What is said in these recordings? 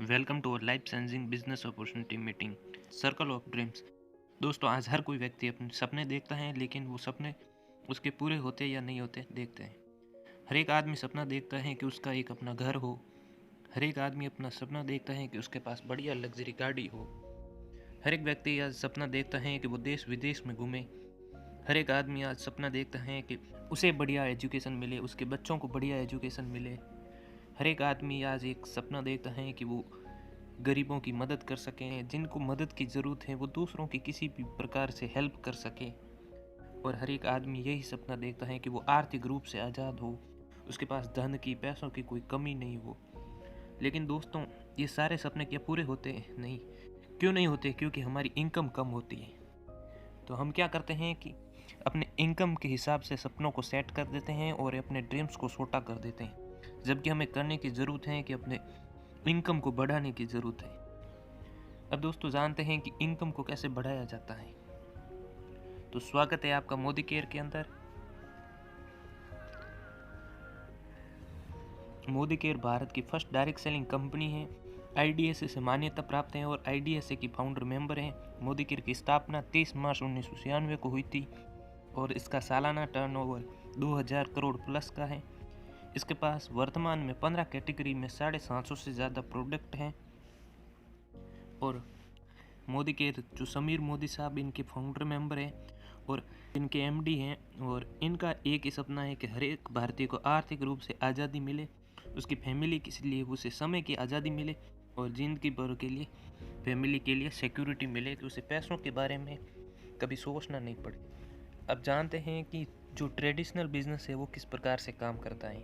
Welcome to our life changing business opportunity meeting circle of dreams. दोस्तों, आज हर कोई व्यक्ति अपने सपने देखता है, लेकिन वो सपने उसके पूरे होते या नहीं होते देखते हैं। हर एक आदमी सपना देखता है कि उसका एक अपना घर हो। हर एक आदमी अपना सपना देखता है कि उसके पास बढ़िया लग्जरी गाड़ी हो। हर एक व्यक्ति आज सपना देखता है कि वो देश विदेश में घूमे। हर एक आदमी आज सपना देखता है कि उसे बढ़िया एजुकेशन मिले, उसके बच्चों को बढ़िया एजुकेशन मिले। हर एक आदमी आज एक सपना देखता है कि वो गरीबों की मदद कर सकें, जिनको मदद की ज़रूरत है वो दूसरों की किसी भी प्रकार से हेल्प कर सके। और हर एक आदमी यही सपना देखता है कि वो आर्थिक रूप से आज़ाद हो, उसके पास धन की पैसों की कोई कमी नहीं हो। लेकिन दोस्तों, ये सारे सपने क्या पूरे होते हैं? नहीं। क्यों नहीं होते? क्योंकि हमारी इनकम कम होती है। तो हम क्या करते हैं कि अपने इनकम के हिसाब से सपनों को सेट कर देते हैं और अपने ड्रीम्स को छोटा कर देते हैं, जबकि हमें करने की ज़रूरत है कि अपने इनकम को बढ़ाने की ज़रूरत है। अब दोस्तों, जानते हैं कि इनकम को कैसे बढ़ाया जाता है। तो स्वागत है आपका मोदी केयर के अंदर। मोदी केयर भारत की फर्स्ट डायरेक्ट सेलिंग कंपनी है। आईडीएसए से मान्यता प्राप्त है और आईडीएसए की फाउंडर मेंबर हैं। मोदी केयर की स्थापना 23 मार्च 1996 को हुई थी और इसका सालाना टर्नओवर 2000 करोड़ प्लस का है। इसके पास वर्तमान में 15 कैटेगरी में 750 से ज़्यादा प्रोडक्ट हैं। और मोदी के जो समीर मोदी साहब इनके फाउंडर मेंबर हैं और इनके एमडी हैं। और इनका एक ही सपना है कि हर एक भारतीय को आर्थिक रूप से आज़ादी मिले, उसकी फैमिली के लिए उसे समय की आज़ादी मिले और ज़िंदगी भर के लिए फैमिली के लिए सिक्योरिटी मिले, कि उसे पैसों के बारे में कभी सोचना नहीं पड़े। अब जानते हैं कि जो ट्रेडिशनल बिजनेस है वो किस प्रकार से काम करता है।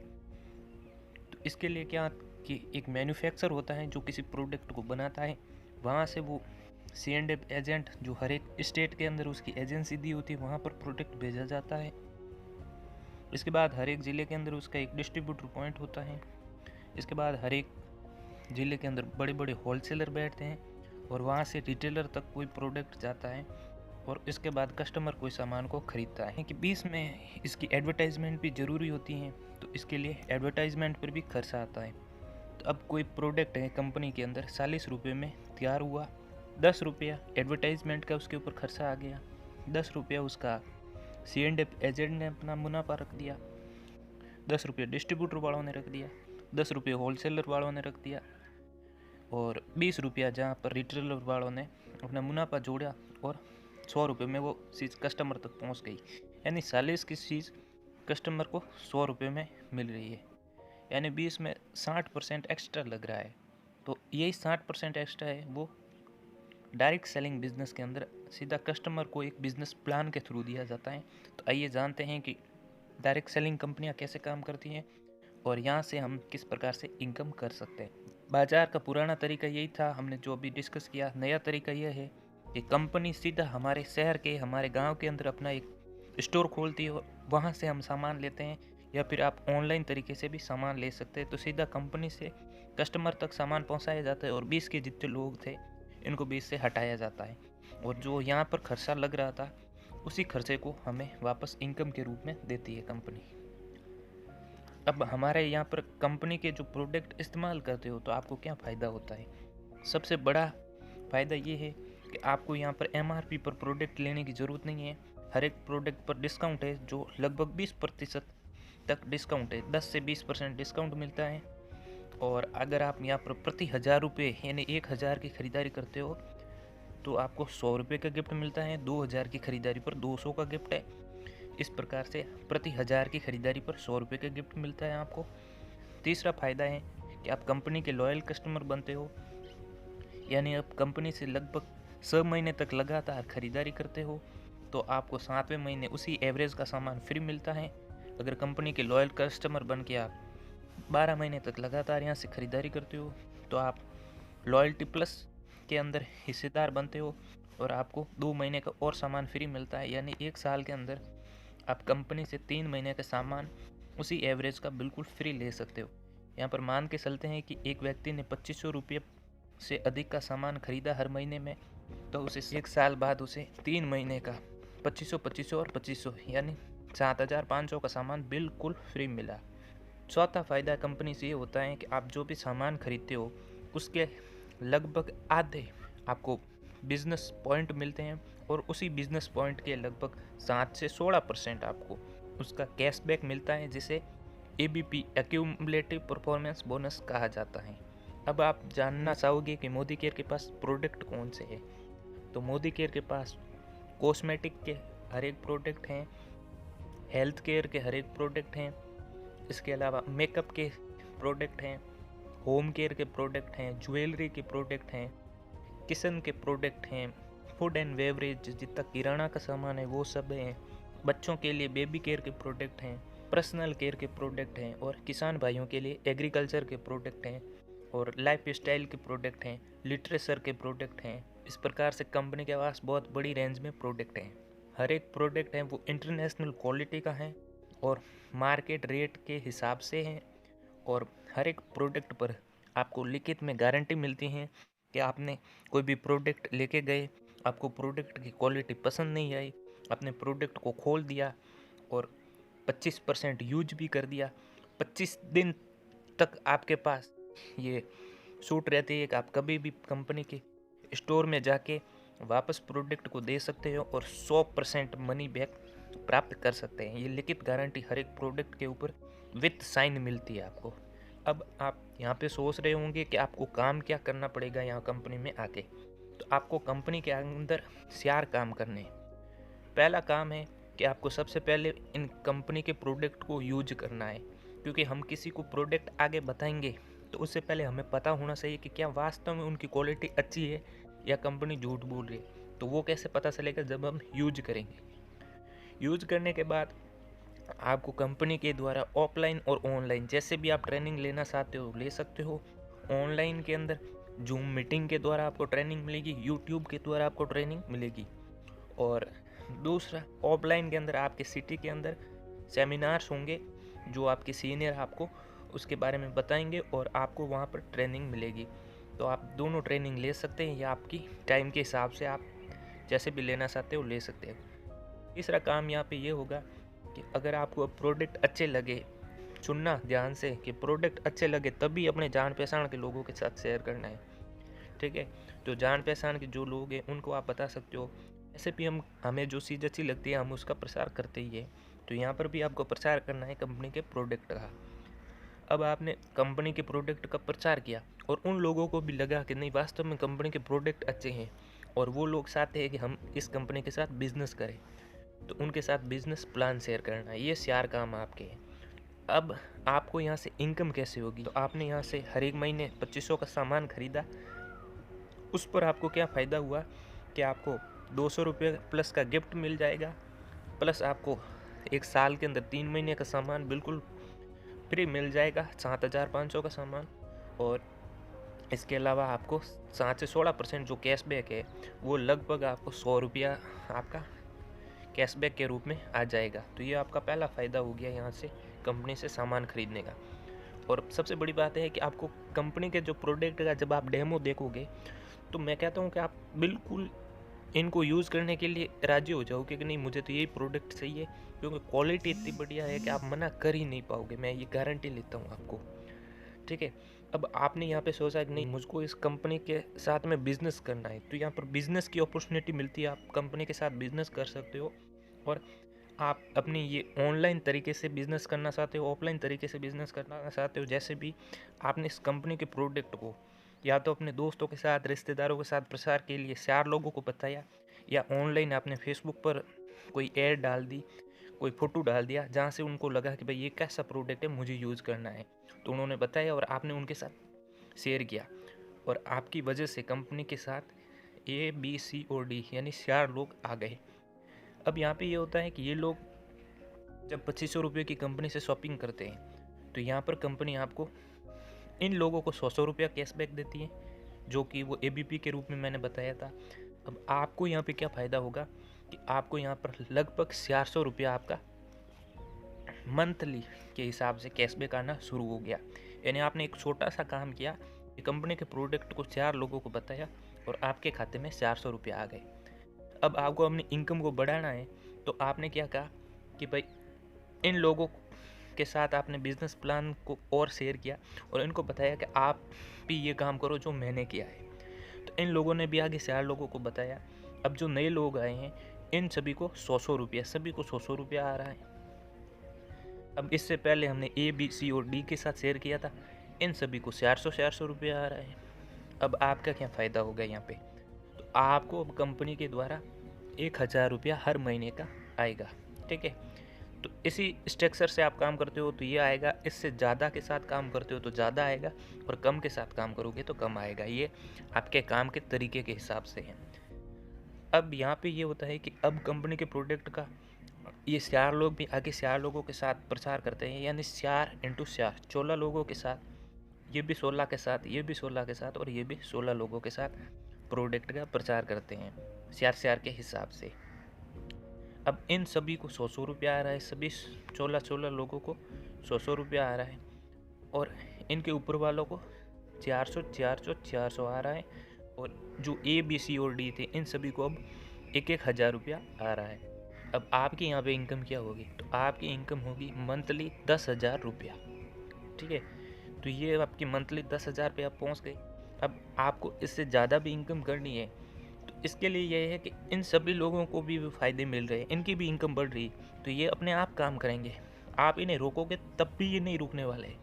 तो इसके लिए क्या कि एक मैन्युफैक्चर होता है जो किसी प्रोडक्ट को बनाता है, वहाँ से वो C&F एजेंट, जो हर एक स्टेट के अंदर उसकी एजेंसी दी होती है, वहाँ पर प्रोडक्ट भेजा जाता है। इसके बाद हर एक ज़िले के अंदर उसका एक डिस्ट्रीब्यूटर पॉइंट होता है। इसके बाद हर एक ज़िले के अंदर बड़े बड़े होलसेलर बैठते हैं और वहाँ से रिटेलर तक कोई प्रोडक्ट जाता है और इसके बाद कस्टमर कोई सामान को खरीदता है। कि बीच में इसकी एडवर्टाइजमेंट भी ज़रूरी होती है, तो इसके लिए एडवर्टाइजमेंट पर भी खर्चा आता है। तो अब कोई प्रोडक्ट है कंपनी के अंदर 40 रुपये में तैयार हुआ, 10 रुपया एडवर्टाइजमेंट का उसके ऊपर खर्चा आ गया, 10 रुपया उसका C&F एजेंट ने अपना मुनाफा रख दिया, 10 रुपये डिस्ट्रीब्यूटर वालों ने रख दिया, 10 रुपये होलसेलर वालों ने रख दिया और 20 रुपया जहाँ पर रिटेलर वालों ने अपना मुनाफा जोड़ा और 100 रुपये में वो चीज़ कस्टमर तक पहुँच गई। यानी 40 की चीज़ कस्टमर को 100 रुपये में मिल रही है, यानी 20 में 60% एक्स्ट्रा लग रहा है। तो यही 60% एक्स्ट्रा है वो डायरेक्ट सेलिंग बिजनेस के अंदर सीधा कस्टमर को एक बिजनेस प्लान के थ्रू दिया जाता है। तो आइए जानते हैं कि डायरेक्ट सेलिंग कंपनियां कैसे काम करती हैं और यहाँ से हम किस प्रकार से इनकम कर सकते हैं। बाजार का पुराना तरीका यही था, हमने जो अभी डिस्कस किया। नया तरीका यह है कि कंपनी सीधा हमारे शहर के, हमारे गाँव के अंदर अपना एक स्टोर खोलती है और वहाँ से हम सामान लेते हैं, या फिर आप ऑनलाइन तरीके से भी सामान ले सकते हैं। तो सीधा कंपनी से कस्टमर तक सामान पहुँचाया जाता है और 20 के जितने लोग थे इनको बीच से हटाया जाता है और जो यहाँ पर खर्चा लग रहा था उसी खर्चे को हमें वापस इनकम के रूप में देती है कंपनी। अब हमारे यहाँ पर कंपनी के जो प्रोडक्ट इस्तेमाल करते हो तो आपको क्या फ़ायदा होता है। सबसे बड़ा फ़ायदा ये है कि आपको यहाँ पर MRP पर प्रोडक्ट लेने की ज़रूरत नहीं है। हर एक प्रोडक्ट पर डिस्काउंट है, जो लगभग 20% तक डिस्काउंट है, 10 से 20% डिस्काउंट मिलता है। और अगर आप यहाँ पर प्रति 1000 रुपये यानी 1000 की खरीदारी करते हो तो आपको 100 रुपये का गिफ्ट मिलता है। 2000 की खरीदारी पर 200 का गिफ्ट है। इस प्रकार से प्रति 1000 की खरीदारी पर 100 रुपये का गिफ्ट मिलता है आपको। तीसरा फ़ायदा है कि आप कंपनी के लॉयल कस्टमर बनते हो, यानी आप कंपनी से लगभग 6 महीने तक लगातार खरीदारी करते हो तो आपको 7वें महीने उसी एवरेज का सामान फ्री मिलता है। अगर कंपनी के लॉयल कस्टमर बन के आप 12 महीने तक लगातार यहाँ से ख़रीदारी करते हो तो आप लॉयल्टी प्लस के अंदर हिस्सेदार बनते हो और आपको 2 महीने का और सामान फ्री मिलता है। यानी 1 साल के अंदर आप कंपनी से 3 महीने का सामान उसी एवरेज का बिल्कुल फ्री ले सकते हो। यहाँ पर मान के चलते हैं कि एक व्यक्ति ने 2500 रुपये से अधिक का सामान खरीदा हर महीने में, तो उसे 1 साल बाद उसे 3 महीने का 2500, 2500 और 2500 यानी 7500 का सामान बिल्कुल फ्री मिला। चौथा फ़ायदा कंपनी से ये होता है कि आप जो भी सामान खरीदते हो उसके लगभग आधे आपको बिजनेस पॉइंट मिलते हैं और उसी बिजनेस पॉइंट के लगभग 7 से 16% आपको उसका कैशबैक मिलता है, जिसे ABP एक्यूमुलेटिव परफॉर्मेंस बोनस कहा जाता है। अब आप जानना चाहोगे कि मोदी केयर के पास प्रोडक्ट कौन से हैं। तो मोदी केयर के पास कॉस्मेटिक के हर एक प्रोडक्ट हैं, हेल्थ केयर के हर एक प्रोडक्ट हैं, इसके अलावा मेकअप के प्रोडक्ट हैं, होम केयर के प्रोडक्ट हैं, ज्वेलरी के प्रोडक्ट हैं, किचन के प्रोडक्ट हैं, फूड एंड बेवरेज जितना किराना का सामान है वो सब हैं, बच्चों के लिए बेबी केयर के प्रोडक्ट हैं, पर्सनल केयर के प्रोडक्ट हैं, और किसान भाइयों के लिए एग्रीकल्चर के प्रोडक्ट हैं, और लाइफ स्टाइल के प्रोडक्ट हैं, लिटरेचर के प्रोडक्ट हैं। इस प्रकार से कंपनी के पास बहुत बड़ी रेंज में प्रोडक्ट हैं। हर एक प्रोडक्ट है वो इंटरनेशनल क्वालिटी का है और मार्केट रेट के हिसाब से है, और हर एक प्रोडक्ट पर आपको लिखित में गारंटी मिलती है कि आपने कोई भी प्रोडक्ट लेके गए, आपको प्रोडक्ट की क्वालिटी पसंद नहीं आई, आपने प्रोडक्ट को खोल दिया और 25% यूज भी कर दिया, 25 दिन तक आपके पास ये छूट रहती है कि आप कभी भी कंपनी के स्टोर में जाके वापस प्रोडक्ट को दे सकते हो और 100% मनी बैक प्राप्त कर सकते हैं। ये लिखित गारंटी हर एक प्रोडक्ट के ऊपर विथ साइन मिलती है आपको। अब आप यहाँ पे सोच रहे होंगे कि आपको काम क्या करना पड़ेगा यहाँ कंपनी में आके। तो आपको कंपनी के अंदर 4 काम करने हैं। पहला काम है कि आपको सबसे पहले इन कंपनी के प्रोडक्ट को यूज करना है, क्योंकि हम किसी को प्रोडक्ट आगे बताएंगे तो उससे पहले हमें पता होना चाहिए कि क्या वास्तव में उनकी क्वालिटी अच्छी है या कंपनी झूठ बोल रही है। तो वो कैसे पता चलेगा, जब हम यूज करेंगे। यूज करने के बाद आपको कंपनी के द्वारा ऑफलाइन और ऑनलाइन जैसे भी आप ट्रेनिंग लेना चाहते हो ले सकते हो। ऑनलाइन के अंदर जूम मीटिंग के द्वारा आपको ट्रेनिंग मिलेगी, यूट्यूब के द्वारा आपको ट्रेनिंग मिलेगी, और दूसरा ऑफलाइन के अंदर आपके सिटी के अंदर सेमिनार्स होंगे जो आपके सीनियर आपको उसके बारे में बताएंगे और आपको वहाँ पर ट्रेनिंग मिलेगी। तो आप दोनों ट्रेनिंग ले सकते हैं या आपकी टाइम के हिसाब से आप जैसे भी लेना चाहते हो ले सकते हैं। तीसरा काम यहाँ पे ये होगा कि अगर आपको प्रोडक्ट अच्छे लगे, चुनना ध्यान से कि प्रोडक्ट अच्छे लगे तभी अपने जान पहचान के लोगों के साथ शेयर करना है, ठीक है। तो जान पहचान के जो लोग हैं उनको आप बता सकते हो। ऐसे भी हमें जो चीज़ अच्छी लगती है हम उसका प्रसार करते ही है, तो यहाँ पर भी आपको प्रचार करना है कंपनी के प्रोडक्ट का। अब आपने कंपनी के प्रोडक्ट का प्रचार किया और उन लोगों को भी लगा कि नहीं वास्तव में कंपनी के प्रोडक्ट अच्छे हैं और वो लोग चाहते हैं कि हम इस कंपनी के साथ बिजनेस करें, तो उनके साथ बिजनेस प्लान शेयर करना है। ये 4 काम आपके हैं। अब आपको यहाँ से इनकम कैसे होगी, तो आपने यहाँ से हर एक महीने 2500 का सामान खरीदा, उस पर आपको क्या फ़ायदा हुआ कि आपको 200 रुपये प्लस का गिफ्ट मिल जाएगा, प्लस आपको एक साल के अंदर 3 महीने का सामान बिल्कुल फ्री मिल जाएगा, 7500 का सामान। और इसके अलावा आपको 7 से 16% जो कैशबैक है वो लगभग आपको 100 रुपया आपका कैशबैक के रूप में आ जाएगा। तो ये आपका पहला फ़ायदा हो गया यहाँ से कंपनी से सामान खरीदने का। और सबसे बड़ी बात है कि आपको कंपनी के जो प्रोडक्ट का जब आप डेमो देखोगे तो मैं कहता हूँ कि आप बिल्कुल इनको यूज़ करने के लिए राज़ी हो जाओगे कि नहीं मुझे तो यही प्रोडक्ट चाहिए, क्योंकि क्वालिटी इतनी बढ़िया है कि आप मना कर ही नहीं पाओगे, मैं ये गारंटी लेता हूँ आपको, ठीक है। अब आपने यहाँ पे सोचा कि नहीं मुझको इस कंपनी के साथ में बिज़नेस करना है, तो यहाँ पर बिज़नेस की अपॉर्चुनिटी मिलती है, आप कंपनी के साथ बिज़नेस कर सकते हो। और आप अपनी ये ऑनलाइन तरीके से बिज़नेस करना चाहते हो, ऑफलाइन तरीके से बिज़नेस करना चाहते हो, जैसे भी आपने इस कंपनी के प्रोडक्ट को या तो अपने दोस्तों के साथ रिश्तेदारों के साथ प्रसार के लिए 4 लोगों को बताया, या ऑनलाइन आपने फेसबुक पर कोई ऐड डाल दी, कोई फ़ोटो डाल दिया जहाँ से उनको लगा कि भाई ये कैसा प्रोडक्ट है मुझे यूज़ करना है, तो उन्होंने बताया और आपने उनके साथ शेयर किया, और आपकी वजह से कंपनी के साथ ABCOD यानी 4 लोग आ गए। अब यहाँ पे ये होता है कि ये लोग जब 2500 रुपये की कंपनी से शॉपिंग करते हैं तो यहाँ पर कंपनी आपको इन लोगों को 100 रुपया कैशबैक देती है, जो कि वो ABP के रूप में मैंने बताया था। अब आपको यहाँ पे क्या फ़ायदा होगा कि आपको यहाँ पर लगभग 400 रुपया आपका मंथली के हिसाब से कैशबैक आना शुरू हो गया। यानी आपने एक छोटा सा काम किया, कंपनी के प्रोडक्ट को 4 लोगों को बताया और आपके खाते में 400 रुपया आ गए। अब आपको अपनी इनकम को बढ़ाना है, तो आपने क्या कहा कि भाई इन लोगों के साथ आपने बिजनेस प्लान को और शेयर किया और इनको बताया कि आप भी ये काम करो जो मैंने किया है। तो इन लोगों ने भी आगे 4 लोगों को बताया। अब जो नए लोग आए हैं इन सभी को 100 रुपया, सभी को 100 रुपया आ रहा है। अब इससे पहले हमने ए, बी, सी और डी के साथ शेयर किया था, इन सभी को 400 रुपया आ रहा है। अब आपका क्या फ़ायदा होगा यहाँ पे? तो आपको अब कंपनी के द्वारा 1000 रुपया हर महीने का आएगा। ठीक है, तो इसी स्ट्रक्चर से आप काम करते हो तो ये आएगा, इससे ज़्यादा के साथ काम करते हो तो ज़्यादा आएगा, और कम के साथ काम करोगे तो कम आएगा। ये आपके काम के तरीके के हिसाब से है। अब यहाँ पे ये होता है कि अब कंपनी के प्रोडक्ट का ये 4 लोग भी आगे 4 लोगों के साथ प्रचार करते हैं, यानी 4 × 4 16 लोगों के साथ, ये भी 16 के साथ, ये भी 16 के साथ और ये भी 16 लोगों के साथ प्रोडक्ट का प्रचार करते हैं 4 के हिसाब से। अब इन सभी को 100 रुपया आ रहा है, सभी 16 लोगों को 100 रुपया आ रहा है, और इनके ऊपर वालों को 400 आ रहा है, और जो ए, बी, सी और डी थे इन सभी को अब 1,000 रुपया आ रहा है। अब आपकी यहाँ पे इनकम क्या होगी? तो आपकी इनकम होगी मंथली 10,000 रुपया। ठीक है, तो ये आपकी मंथली 10,000 पे आप पहुँच गए। अब आपको इससे ज़्यादा भी इनकम करनी है तो इसके लिए यह है कि इन सभी लोगों को भी फ़ायदे मिल रहे हैं, इनकी भी इनकम बढ़ रही है, तो ये अपने आप काम करेंगे। आप इन्हें रोकोगे तब भी ये नहीं रुकने वाले हैं,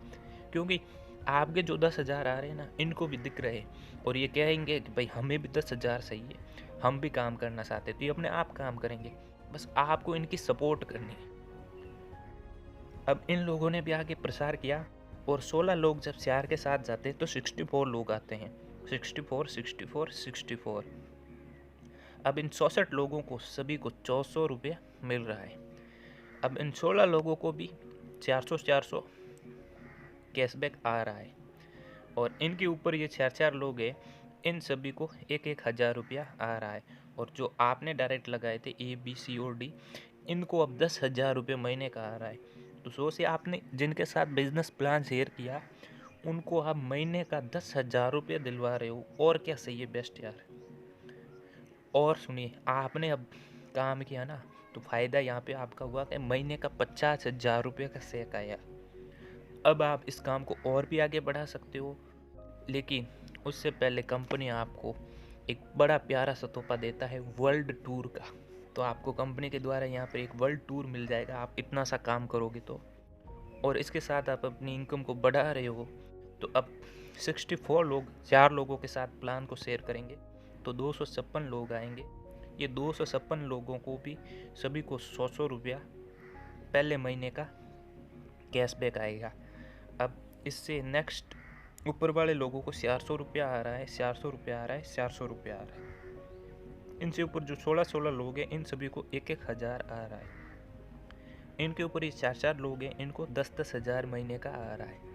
क्योंकि आपके जो 10,000 आ रहे हैं ना, इनको भी दिख रहे हैं और ये कहेंगे कि भाई हमें भी 10,000 सही है, हम भी काम करना चाहते हैं, तो ये अपने आप काम करेंगे। बस आपको इनकी सपोर्ट करनी है। अब इन लोगों ने भी आगे प्रसार किया, और 16 लोग जब 4 के साथ जाते हैं तो 64 लोग आते हैं, 64। अब इन 64 लोगों को सभी को 400 रुपये मिल रहा है। अब इन 16 लोगों को भी 400 कैशबैक आ रहा है, और इनके ऊपर ये 4 लोग हैं, इन सभी को 1,000 रुपया आ रहा है। और जो आपने डायरेक्ट लगाए थे ए, बी, सी और डी, इनको अब 10,000 रुपये महीने का आ रहा है। तो सोचिए, आपने जिनके साथ बिजनेस प्लान शेयर किया उनको आप महीने का 10,000 रुपये दिलवा रहे हो, और क्या सही है? बेस्ट यार। और सुनिए, आपने अब काम किया ना, तो फ़ायदा यहाँ पे आपका हुआ कि महीने का 50,000 रुपये का चेक आया। अब आप इस काम को और भी आगे बढ़ा सकते हो, लेकिन उससे पहले कंपनी आपको एक बड़ा प्यारा सा तोहफा देता है, वर्ल्ड टूर का। तो आपको कंपनी के द्वारा यहाँ पर एक वर्ल्ड टूर मिल जाएगा, आप इतना सा काम करोगे तो। और इसके साथ आप अपनी इनकम को बढ़ा रहे हो, तो अब 64 लोग 4 लोगों के साथ प्लान को शेयर करेंगे तो 256 लोग आएंगे। ये 256 लोगों को भी सभी को 100 रुपया पहले महीने का कैशबैक आएगा। अब इससे नेक्स्ट ऊपर वाले लोगों को 400 रुपया आ रहा है, 400 रुपया आ रहा है, 400 रुपया आ रहा है। इनसे ऊपर जो 16 लोग हैं इन सभी को 1,000 आ रहा है। इनके ऊपर ये 4 लोग हैं, इनको 10 हज़ार महीने का आ रहा है।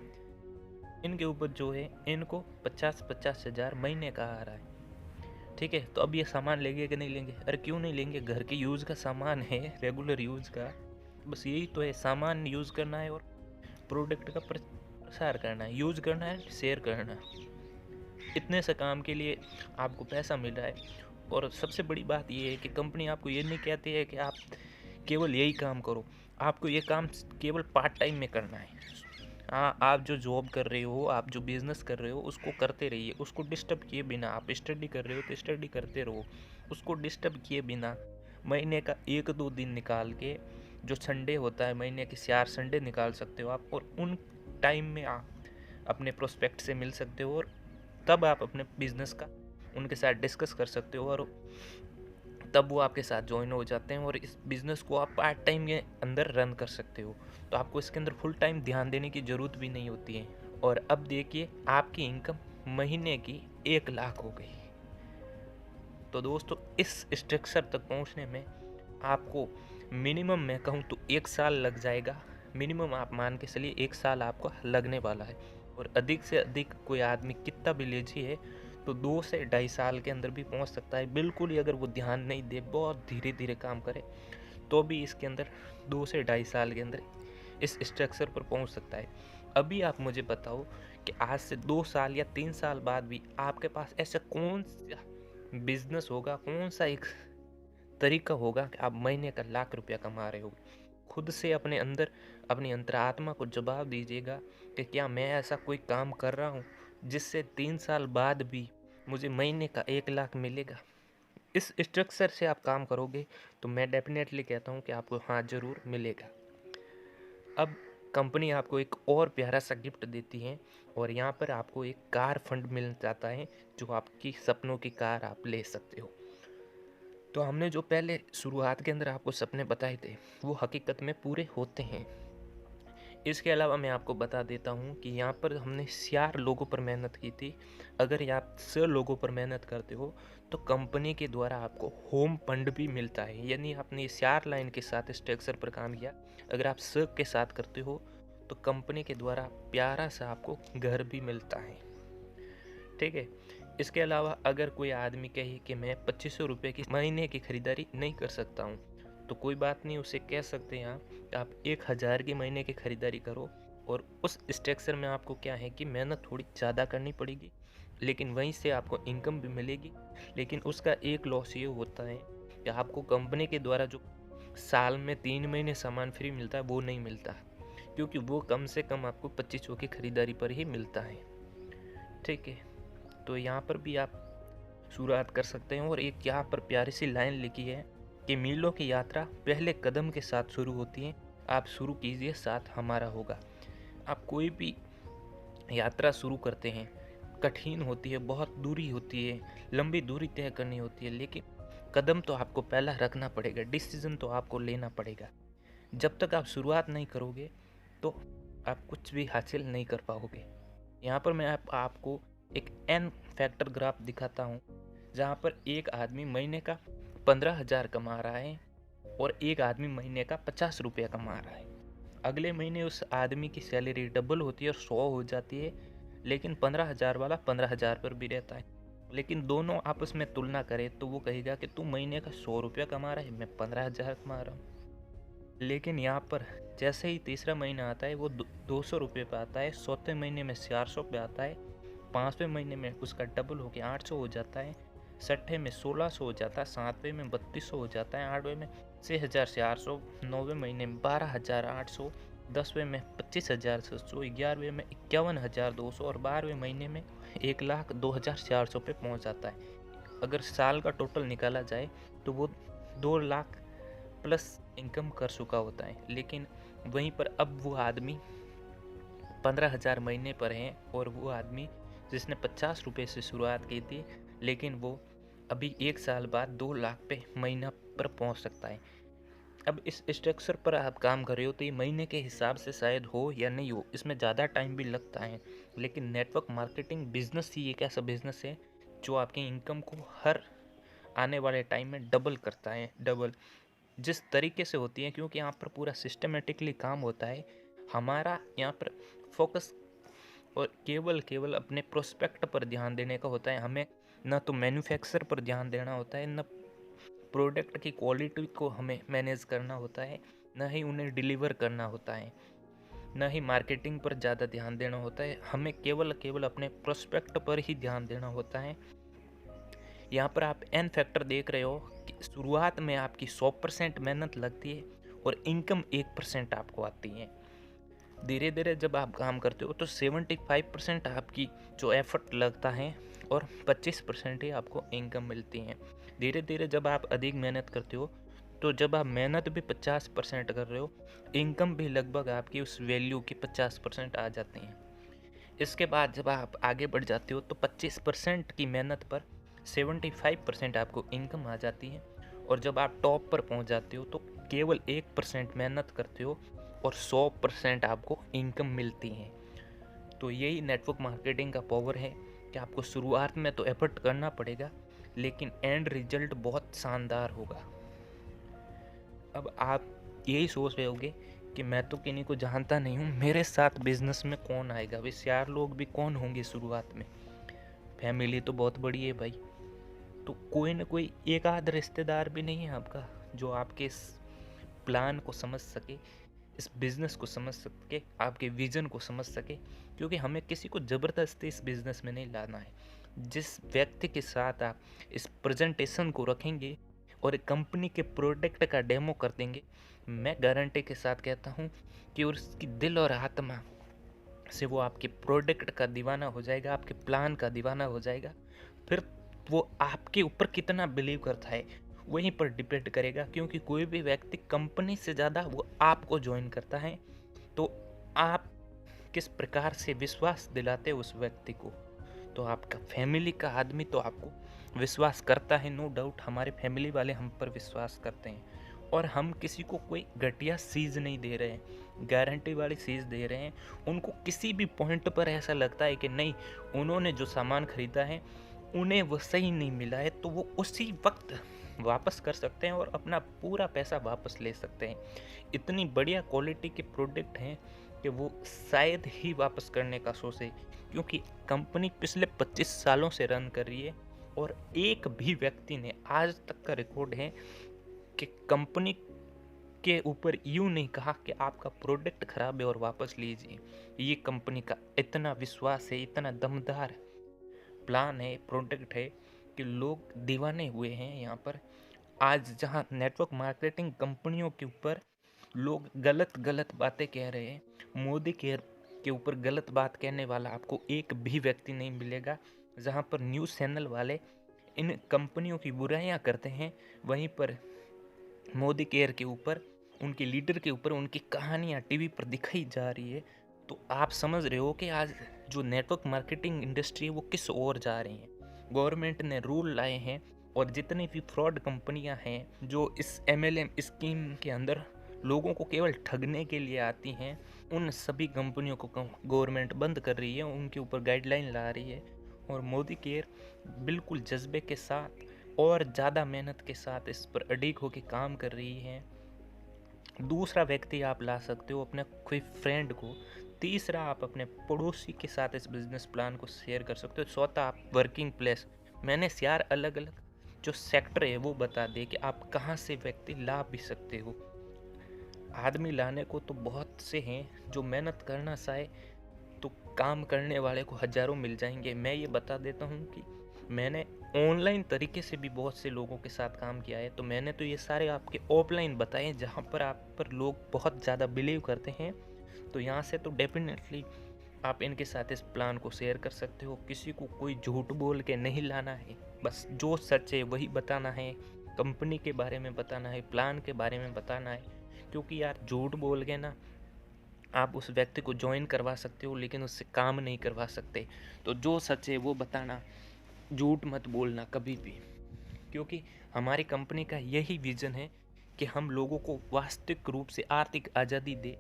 इनके ऊपर जो है इनको 50 हज़ार महीने का आ रहा है। ठीक है, तो अब ये सामान लेंगे कि नहीं लेंगे? अरे क्यों नहीं लेंगे, घर के यूज़ का सामान है, रेगुलर यूज़ का। बस यही तो है, सामान यूज़ करना है और प्रोडक्ट का प्रसार करना है, यूज़ करना है, शेयर करना है। इतने से काम के लिए आपको पैसा मिल रहा है। और सबसे बड़ी बात ये है कि कंपनी आपको ये नहीं कहती है कि आप केवल यही काम करो, आपको ये काम केवल पार्ट टाइम में करना है। हाँ, आप जो जॉब कर रहे हो, आप जो बिज़नेस कर रहे हो उसको करते रहिए, उसको डिस्टर्ब किए बिना। आप स्टडी कर रहे हो तो स्टडी करते रहो, उसको डिस्टर्ब किए बिना। महीने का 1-2 दिन निकाल के, जो संडे होता है, महीने के 4 संडे निकाल सकते हो आप, और उन टाइम में आप अपने प्रोस्पेक्ट से मिल सकते हो, और तब आप अपने बिज़नेस का उनके साथ डिस्कस कर सकते हो, और तब वो आपके साथ ज्वाइन हो जाते हैं, और इस बिज़नेस को आप पार्ट टाइम के अंदर रन कर सकते हो। तो आपको इसके अंदर फुल टाइम ध्यान देने की ज़रूरत भी नहीं होती है। और अब देखिए, आपकी इनकम महीने की 1 लाख हो गई। तो दोस्तों, इस स्ट्रक्चर तक पहुंचने में आपको मिनिमम, मैं कहूं तो 1 साल लग जाएगा। मिनिमम आप मान के चलिए 1 साल आपको लगने वाला है। और अधिक से अधिक कोई आदमी कितना भी लेजी है तो 2 से 2.5 साल के अंदर भी पहुंच सकता है। बिल्कुल ही अगर वो ध्यान नहीं दे, बहुत धीरे धीरे काम करे, तो भी इसके अंदर 2 से 2.5 साल के अंदर इस स्ट्रक्चर पर पहुंच सकता है। अभी आप मुझे बताओ कि आज से 2 साल या 3 साल बाद भी आपके पास ऐसा कौन सा बिजनेस होगा, कौन सा एक तरीका होगा कि आप महीने का 1 लाख रुपया कमा रहे हो? खुद से अपने अंदर अपनी अंतरात्मा को जवाब दीजिएगा कि क्या मैं ऐसा कोई काम कर रहा हूँ जिससे 3 साल बाद भी मुझे महीने का 1 लाख मिलेगा। इस स्ट्रक्चर से आप काम करोगे तो मैं डेफिनेटली कहता हूँ कि आपको हाँ ज़रूर मिलेगा। अब कंपनी आपको एक और प्यारा सा गिफ्ट देती है और यहाँ पर आपको एक कार फंड मिल जाता है जो आपकी सपनों की कार आप ले सकते हो। तो हमने जो पहले शुरुआत के अंदर आपको सपने बताए थे वो हकीकत में पूरे होते हैं। इसके अलावा मैं आपको बता देता हूँ कि यहाँ पर हमने 4 लोगों पर मेहनत की थी। अगर आप 100 लोगों पर मेहनत करते हो तो कंपनी के द्वारा आपको होम फंड भी मिलता है। यानी आपने 4 लाइन के साथ स्ट्रक्चर पर काम किया, अगर आप 100 के साथ करते हो तो कंपनी के द्वारा प्यारा सा आपको घर भी मिलता है। ठीक है। इसके अलावा अगर कोई आदमी कहे कि मैं 2500 रुपये की महीने की खरीदारी नहीं कर सकता हूँ तो कोई बात नहीं, उसे कह सकते हैं आप 1000 की महीने की खरीदारी करो। और उस स्ट्रक्चर में आपको क्या है कि मेहनत थोड़ी ज़्यादा करनी पड़ेगी लेकिन वहीं से आपको इनकम भी मिलेगी। लेकिन उसका एक लॉस ये होता है कि आपको कंपनी के द्वारा जो साल में 3 महीने सामान फ्री मिलता है वो नहीं मिलता, क्योंकि वो कम से कम आपको 2500 की खरीदारी पर ही मिलता है। ठीक है। तो यहाँ पर भी आप शुरुआत कर सकते हैं। और एक यहाँ पर प्यारी सी लाइन लिखी है कि मीलों की यात्रा पहले कदम के साथ शुरू होती है, आप शुरू कीजिए साथ हमारा होगा। आप कोई भी यात्रा शुरू करते हैं, कठिन होती है, बहुत दूरी होती है, लंबी दूरी तय करनी होती है, लेकिन कदम तो आपको पहला रखना पड़ेगा, डिसीजन तो आपको लेना पड़ेगा। जब तक आप शुरुआत नहीं करोगे तो आप कुछ भी हासिल नहीं कर पाओगे। यहाँ पर मैं आपको एक एन फैक्टर ग्राफ दिखाता हूँ जहाँ पर एक आदमी महीने का 15,000 कमा रहा है और एक आदमी महीने का 50 रुपया कमा रहा है। अगले महीने उस आदमी की सैलरी डबल होती है और 100 हो जाती है, लेकिन 15,000 वाला 15,000 पर भी रहता है। लेकिन दोनों आपस में तुलना करें तो वो कहेगा कि तू महीने का 100 रुपया कमा रहा है, मैं 15,000 कमा रहा हूँ। लेकिन यहाँ पर जैसे ही तीसरा महीना आता है वो 200 रुपये पे आता है, चौथे महीने में 400 पे आता है, 5वें महीने में उसका डबल होकर 800 हो जाता है, 6ठे में 1600 हो जाता है, 7वें में 3200 हो जाता है, 8वें में 6,400, 9वें महीने में 12,800, 10वें में 25,700, 11वें में 51,200 और 12वें महीने में 1,02,400 पे पहुँच जाता है। अगर साल का टोटल निकाला जाए तो वो 2 लाख प्लस इनकम कर चुका होता है। लेकिन वहीं पर अब वो आदमी 15,000 महीने पर है और वो आदमी जिसने 50 रुपये से शुरुआत की थी, लेकिन वो अभी 1 साल बाद 2 लाख पे महीना पर पहुंच सकता है। अब इस स्ट्रक्चर पर आप काम कर रहे हो तो ये महीने के हिसाब से शायद हो या नहीं हो, इसमें ज़्यादा टाइम भी लगता है। लेकिन नेटवर्क मार्केटिंग बिजनेस ही एक ऐसा बिजनेस है जो आपकी इनकम को हर आने वाले टाइम में डबल करता है। डबल जिस तरीके से होती है, क्योंकि यहाँ पर पूरा सिस्टमेटिकली काम होता है। हमारा यहाँ पर फोकस और केवल अपने प्रोस्पेक्ट पर ध्यान देने का होता है। हमें न तो मैन्युफैक्चर पर ध्यान देना होता है, न प्रोडक्ट की क्वालिटी को हमें मैनेज करना होता है, न ही उन्हें डिलीवर करना होता है, न ही मार्केटिंग पर ज़्यादा ध्यान देना होता है। हमें केवल अपने प्रोस्पेक्ट पर ही ध्यान देना होता है। यहाँ पर आप एन फैक्टर देख रहे हो कि शुरुआत में आपकी 100% मेहनत लगती है और इनकम 1% आपको आती है। धीरे धीरे जब आप काम करते हो तो 75% आपकी जो एफर्ट लगता है और 25% ही आपको इनकम मिलती है। धीरे धीरे जब आप अधिक मेहनत करते हो तो जब आप मेहनत भी 50% कर रहे हो, इनकम भी लगभग आपकी उस वैल्यू की 50% आ जाती हैं। इसके बाद जब आप आगे बढ़ जाते हो तो 25% की मेहनत पर 75% आपको इनकम आ जाती है। और जब आप टॉप पर पहुंच जाते हो तो केवल 1% मेहनत करते हो और 100% आपको इनकम मिलती है। तो यही नेटवर्क मार्केटिंग का पावर है कि आपको शुरुआत में तो एफर्ट करना पड़ेगा, लेकिन एंड रिजल्ट बहुत शानदार होगा। अब आप यही सोच रहे होगे कि मैं तो किन्हीं को जानता नहीं हूँ, मेरे साथ बिजनेस में कौन आएगा? वे 4 लोग भी कौन होंगे शुरुआत में? फैमिली तो बहुत बड़ी है भाई, तो कोई ना कोई एक आध रिश्तेदार भी नहीं है आपका जो आपके इस प्लान को समझ सके, इस बिज़नेस को समझ सके, आपके विज़न को समझ सके? क्योंकि हमें किसी को ज़बरदस्ती इस बिज़नेस में नहीं लाना है। जिस व्यक्ति के साथ आप इस प्रेजेंटेशन को रखेंगे और कंपनी के प्रोडक्ट का डेमो कर देंगे, मैं गारंटी के साथ कहता हूँ कि उसकी दिल और आत्मा से वो आपके प्रोडक्ट का दीवाना हो जाएगा, आपके प्लान का दीवाना हो जाएगा। फिर वो आपके ऊपर कितना बिलीव करता है वहीं पर डिपेंड करेगा, क्योंकि कोई भी व्यक्ति कंपनी से ज़्यादा वो आपको ज्वाइन करता है। तो आप किस प्रकार से विश्वास दिलाते हो उस व्यक्ति को, तो आपका फैमिली का आदमी तो आपको विश्वास करता है, नो डाउट हमारे फैमिली वाले हम पर विश्वास करते हैं। और हम किसी को कोई घटिया चीज़ नहीं दे रहे हैं, गारंटी वाली चीज़ दे रहे हैं। उनको किसी भी पॉइंट पर ऐसा लगता है कि नहीं, उन्होंने जो सामान खरीदा है उन्हें वो सही नहीं मिला है, तो वो उसी वक्त वापस कर सकते हैं और अपना पूरा पैसा वापस ले सकते हैं। इतनी बढ़िया क्वालिटी के प्रोडक्ट हैं कि वो शायद ही वापस करने का सोचे, क्योंकि कंपनी पिछले 25 सालों से रन कर रही है और एक भी व्यक्ति ने, आज तक का रिकॉर्ड है कि कंपनी के ऊपर यूँ नहीं कहा कि आपका प्रोडक्ट खराब है और वापस लीजिए। ये कंपनी का इतना विश्वास है, इतना दमदार प्लान है, प्रोडक्ट है कि लोग दीवाने हुए हैं यहाँ पर। आज जहाँ नेटवर्क मार्केटिंग कंपनियों के ऊपर लोग गलत गलत बातें कह रहे हैं, मोदी केयर के ऊपर गलत बात कहने वाला आपको एक भी व्यक्ति नहीं मिलेगा। जहाँ पर न्यूज़ चैनल वाले इन कंपनियों की बुराइयां करते हैं, वहीं पर मोदी केयर के ऊपर, उनके लीडर के ऊपर उनकी कहानियाँ टीवी पर दिखाई जा रही है। तो आप समझ रहे हो कि आज जो नेटवर्क मार्केटिंग इंडस्ट्री है वो किस ओर जा रही है। गवर्नमेंट ने रूल लाए हैं और जितनी भी फ्रॉड कंपनियां हैं जो इस MLM स्कीम के अंदर लोगों को केवल ठगने के लिए आती हैं, उन सभी कंपनियों को गवर्नमेंट बंद कर रही है, उनके ऊपर गाइडलाइन ला रही है। और मोदी केयर बिल्कुल जज्बे के साथ और ज़्यादा मेहनत के साथ इस पर अडिग होकर काम कर रही है। दूसरा व्यक्ति आप ला सकते हो अपने कोई फ्रेंड को, तीसरा आप अपने पड़ोसी के साथ इस बिज़नेस प्लान को शेयर कर सकते हो, चौथा आप वर्किंग प्लेस, मैंने 4 अलग अलग जो सेक्टर है वो बता दे कि आप कहाँ से व्यक्ति ला भी सकते हो। आदमी लाने को तो बहुत से हैं, जो मेहनत करना चाहे तो काम करने वाले को हज़ारों मिल जाएंगे। मैं ये बता देता हूँ कि मैंने ऑनलाइन तरीके से भी बहुत से लोगों के साथ काम किया है, तो मैंने तो ये सारे आपके ऑफलाइन बताए जहाँ पर आप पर लोग बहुत ज़्यादा बिलीव करते हैं। तो यहाँ से तो डेफिनेटली आप इनके साथ इस प्लान को शेयर कर सकते हो। किसी को कोई झूठ बोल के नहीं लाना है, बस जो सच है वही बताना है, कंपनी के बारे में बताना है, प्लान के बारे में बताना है। क्योंकि यार झूठ बोल के ना आप उस व्यक्ति को ज्वाइन करवा सकते हो लेकिन उससे काम नहीं करवा सकते। तो जो सच है वो बताना, झूठ मत बोलना कभी भी, क्योंकि हमारी कंपनी का यही विज़न है कि हम लोगों को वास्तविक रूप से आर्थिक आज़ादी दे।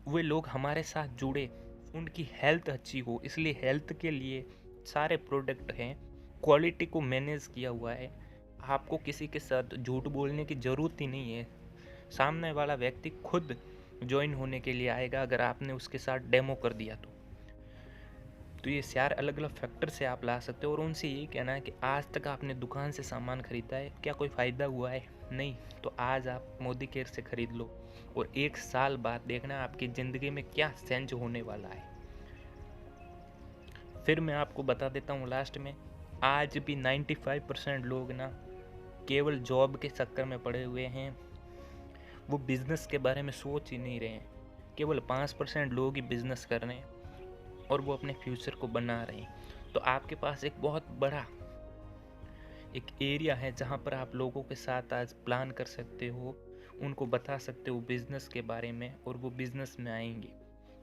वे लोग हमारे साथ जुड़े, उनकी हेल्थ अच्छी हो, इसलिए हेल्थ के लिए सारे प्रोडक्ट हैं, क्वालिटी को मैनेज किया हुआ है। आपको किसी के साथ झूठ बोलने की ज़रूरत ही नहीं है। सामने वाला व्यक्ति खुद ज्वाइन होने के लिए आएगा अगर आपने उसके साथ डेमो कर दिया तो ये 4 अलग अलग फैक्टर से आप ला सकते हो। और उनसे यही कहना है कि आज तक आपने दुकान से सामान खरीदा है, क्या कोई फ़ायदा हुआ है? नहीं, तो आज आप मोदी केयर से ख़रीद लो और 1 साल बाद देखना आपकी ज़िंदगी में क्या चेंज होने वाला है। फिर मैं आपको बता देता हूँ लास्ट में, आज भी 95% लोग ना केवल जॉब के चक्कर में पड़े हुए हैं, वो बिज़नेस के बारे में सोच ही नहीं रहे हैं। केवल 5% लोग ही बिज़नेस कर रहे हैं और वो अपने फ्यूचर को बना रहे हैं। तो आपके पास एक बहुत बड़ा एक एरिया है जहाँ पर आप लोगों के साथ आज प्लान कर सकते हो, उनको बता सकते हो बिज़नेस के बारे में और वो बिज़नेस में आएंगे।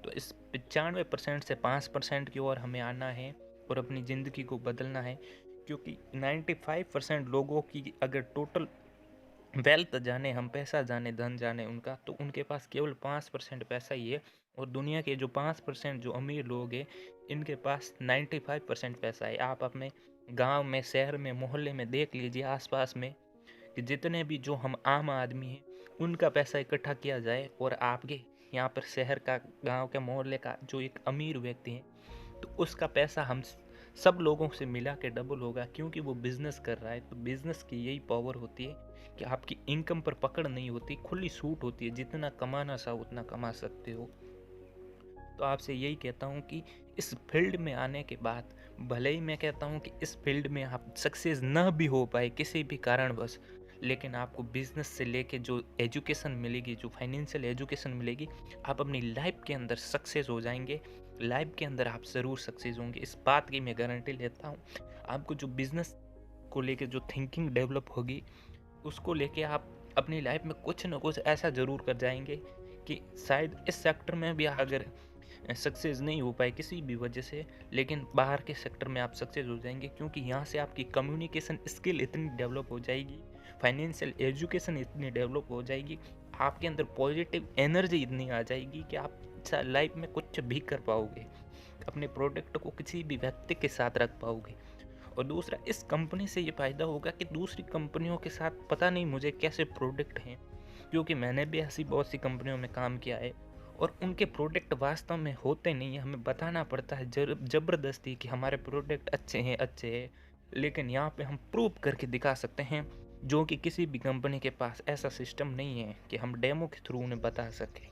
तो इस 95% से 5% की ओर हमें आना है और अपनी ज़िंदगी को बदलना है, क्योंकि 95% लोगों की अगर टोटल वेल्थ जाने, हम पैसा जाने, धन जाने उनका, तो उनके पास केवल 5% पैसा ही है। और दुनिया के जो 5% जो अमीर लोग हैं, इनके पास 95% पैसा है। आप अपने गांव में, शहर में, मोहल्ले में देख लीजिए आसपास में कि जितने भी जो हम आम आदमी हैं उनका पैसा इकट्ठा किया जाए और आपके यहाँ पर शहर का, गांव के, मोहल्ले का जो एक अमीर व्यक्ति है, तो उसका पैसा हम सब लोगों से मिला के डबल होगा, क्योंकि वो बिज़नेस कर रहा है। तो बिज़नेस की यही पावर होती है कि आपकी इनकम पर पकड़ नहीं होती, खुली छूट होती है, जितना कमाना चाहो उतना कमा सकते हो। तो आपसे यही कहता हूँ कि इस फील्ड में आने के बाद, भले ही मैं कहता हूँ कि इस फील्ड में आप सक्सेस न भी हो पाए किसी भी कारणवश, लेकिन आपको बिज़नेस से लेके जो एजुकेशन मिलेगी, जो फाइनेंशियल एजुकेशन मिलेगी, आप अपनी लाइफ के अंदर सक्सेस हो जाएंगे। लाइफ के अंदर आप ज़रूर सक्सेस होंगे, इस बात की मैं गारंटी लेता हूँ। आपको जो बिज़नेस को लेके जो थिंकिंग डेवलप होगी, उसको लेके आप अपनी लाइफ में कुछ ना कुछ ऐसा ज़रूर कर जाएंगे कि शायद इस सेक्टर में भी अगर सक्सेस नहीं हो पाए किसी भी वजह से, लेकिन बाहर के सेक्टर में आप सक्सेस हो जाएंगे, क्योंकि यहाँ से आपकी कम्युनिकेशन स्किल इतनी डेवलप हो जाएगी, फाइनेंशियल एजुकेशन इतनी डेवलप हो जाएगी, आपके अंदर पॉजिटिव एनर्जी इतनी आ जाएगी कि आप लाइफ में कुछ भी कर पाओगे, अपने प्रोडक्ट को किसी भी व्यक्ति के साथ रख पाओगे। और दूसरा, इस कंपनी से ये फ़ायदा होगा कि दूसरी कंपनियों के साथ पता नहीं मुझे कैसे प्रोडक्ट हैं, क्योंकि मैंने भी ऐसी बहुत सी कंपनियों में काम किया है और उनके प्रोडक्ट वास्तव में होते नहीं है। हमें बताना पड़ता है ज़बरदस्ती कि हमारे प्रोडक्ट अच्छे हैं, लेकिन यहाँ पे हम प्रूव करके दिखा सकते हैं, जो कि किसी भी कंपनी के पास ऐसा सिस्टम नहीं है कि हम डेमो के थ्रू उन्हें बता सकें।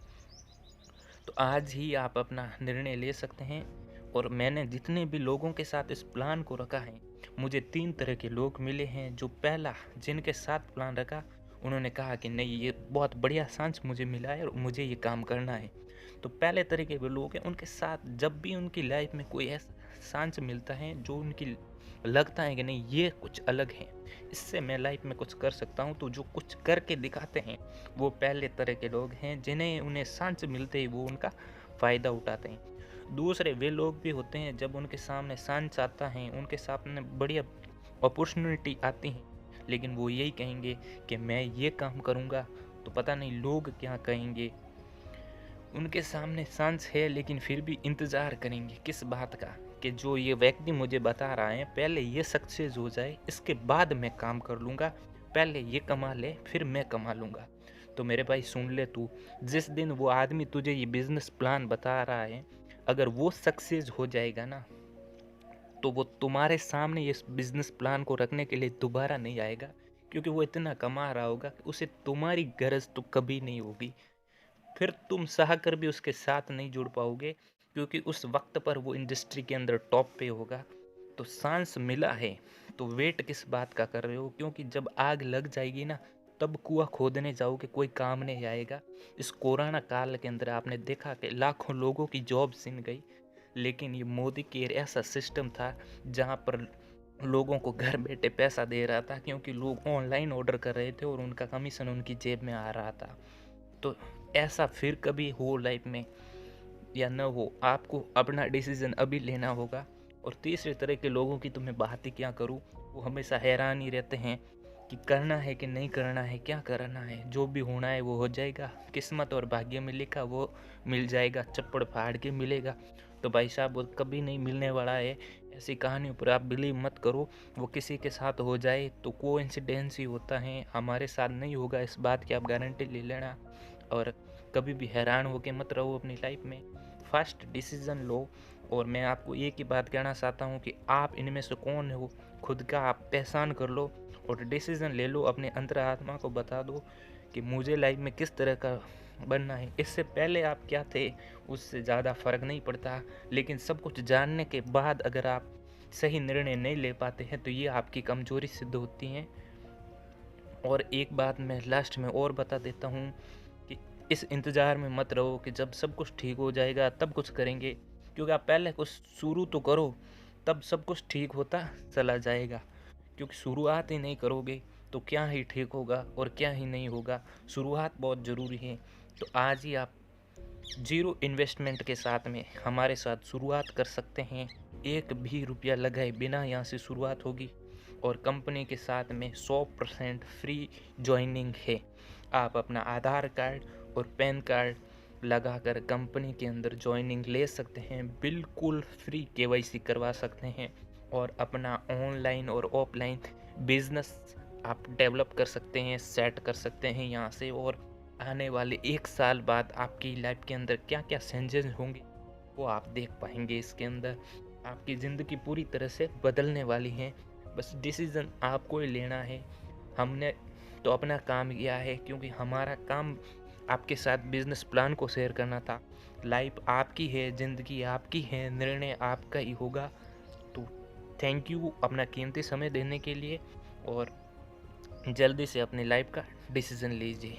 तो आज ही आप अपना निर्णय ले सकते हैं। और मैंने जितने भी लोगों के साथ इस प्लान को रखा है, मुझे 3 तरह के लोग मिले हैं। जो पहला जिनके साथ प्लान रखा, उन्होंने कहा कि नहीं, ये बहुत बढ़िया सांस मुझे मिला है और मुझे ये काम करना है। तो पहले तरह के वो लोग हैं, उनके साथ जब भी उनकी लाइफ में कोई ऐसा सांस मिलता है जो उनकी लगता है कि नहीं, ये कुछ अलग है, इससे मैं लाइफ में कुछ कर सकता हूँ, तो जो कुछ करके दिखाते हैं, वो पहले तरह के लोग हैं जिन्हें उन्हें सांस मिलते ही वो उनका फ़ायदा उठाते हैं। दूसरे वे लोग भी होते हैं, जब उनके सामने सांस आता है, उनके सामने बढ़िया अपॉर्चुनिटी आती है, लेकिन वो यही कहेंगे कि मैं ये काम करूँगा तो पता नहीं लोग क्या कहेंगे। उनके सामने सांस है, लेकिन फिर भी इंतज़ार करेंगे किस बात का, कि जो ये व्यक्ति मुझे बता रहा है पहले ये सक्सेस हो जाए, इसके बाद मैं काम कर लूँगा, पहले ये कमा ले फिर मैं कमा लूँगा। तो मेरे भाई सुन ले तू, जिस दिन वो आदमी तुझे ये बिज़नेस प्लान बता रहा है, अगर वो सक्सेस हो जाएगा ना, तो वो तुम्हारे सामने इस बिज़नेस प्लान को रखने के लिए दोबारा नहीं आएगा, क्योंकि वो इतना कमा रहा होगा कि उसे तुम्हारी गरज तो कभी नहीं होगी। फिर तुम चाह कर भी उसके साथ नहीं जुड़ पाओगे, क्योंकि उस वक्त पर वो इंडस्ट्री के अंदर टॉप पे होगा। तो सांस मिला है तो वेट किस बात का कर रहे हो, क्योंकि जब आग लग जाएगी ना, तब कुआं खोदने जाओगे, कोई काम नहीं आएगा। इस कोरोना काल के अंदर आपने देखा कि लाखों लोगों की जॉब छिन गई, लेकिन ये मोदी केयर ऐसा सिस्टम था जहाँ पर लोगों को घर बैठे पैसा दे रहा था, क्योंकि लोग ऑनलाइन ऑर्डर कर रहे थे और उनका कमीशन उनकी जेब में आ रहा था। तो ऐसा फिर कभी हो लाइफ में या न हो, आपको अपना डिसीज़न अभी लेना होगा। और तीसरे तरह के लोगों की तो मैं बात ही क्या करूँ, वो हमेशा हैरान ही रहते हैं कि करना है कि नहीं करना है, क्या करना है, जो भी होना है वो हो जाएगा, किस्मत और भाग्य में लिखा वो मिल जाएगा, चप्पड़ फाड़ के मिलेगा। तो भाई साहब, वो कभी नहीं मिलने वाला है। ऐसी कहानियों पर आप बिलीव मत करो। वो किसी के साथ हो जाए तो कोइंसिडेंस ही होता है, हमारे साथ नहीं होगा, इस बात की आप गारंटी ले लेना। और कभी भी हैरान होकर मत रहो अपनी लाइफ में, फर्स्ट डिसीज़न लो। और मैं आपको एक ही बात कहना चाहता हूँ कि आप इनमें से कौन हो, खुद का आप पहचान कर लो और डिसीज़न ले लो। अपने अंतरात्मा को बता दो कि मुझे लाइफ में किस तरह का बनना है। इससे पहले आप क्या थे उससे ज़्यादा फ़र्क नहीं पड़ता, लेकिन सब कुछ जानने के बाद अगर आप सही निर्णय नहीं ले पाते हैं तो ये आपकी कमज़ोरी सिद्ध होती हैं। और एक बात मैं लास्ट में और बता देता हूँ कि इस इंतज़ार में मत रहो कि जब सब कुछ ठीक हो जाएगा तब कुछ करेंगे, क्योंकि आप पहले कुछ शुरू तो करो, तब सब कुछ ठीक होता चला जाएगा। क्योंकि शुरुआत ही नहीं करोगे तो क्या ही ठीक होगा और क्या ही नहीं होगा। शुरुआत बहुत ज़रूरी है। तो आज ही आप ज़ीरो इन्वेस्टमेंट के साथ में हमारे साथ शुरुआत कर सकते हैं। एक भी रुपया लगाए बिना यहाँ से शुरुआत होगी और कंपनी के साथ में 100% फ्री ज्वाइनिंग है। आप अपना आधार कार्ड और पैन कार्ड लगाकर कंपनी के अंदर ज्वाइनिंग ले सकते हैं, बिल्कुल फ्री केवाईसी करवा सकते हैं और अपना ऑनलाइन और ऑफलाइन बिजनेस आप डेवलप कर सकते हैं, सेट कर सकते हैं यहाँ से। और आने वाले 1 साल बाद आपकी लाइफ के अंदर क्या क्या चेंजेस होंगे वो आप देख पाएंगे। इसके अंदर आपकी ज़िंदगी पूरी तरह से बदलने वाली है। बस डिसीज़न आपको ही लेना है। हमने तो अपना काम किया है, क्योंकि हमारा काम आपके साथ बिजनेस प्लान को शेयर करना था। लाइफ आपकी है, ज़िंदगी आपकी है, निर्णय आपका ही होगा। तो थैंक यू अपना कीमती समय देने के लिए। और जल्दी से अपनी लाइफ का डिसीज़न लीजिए।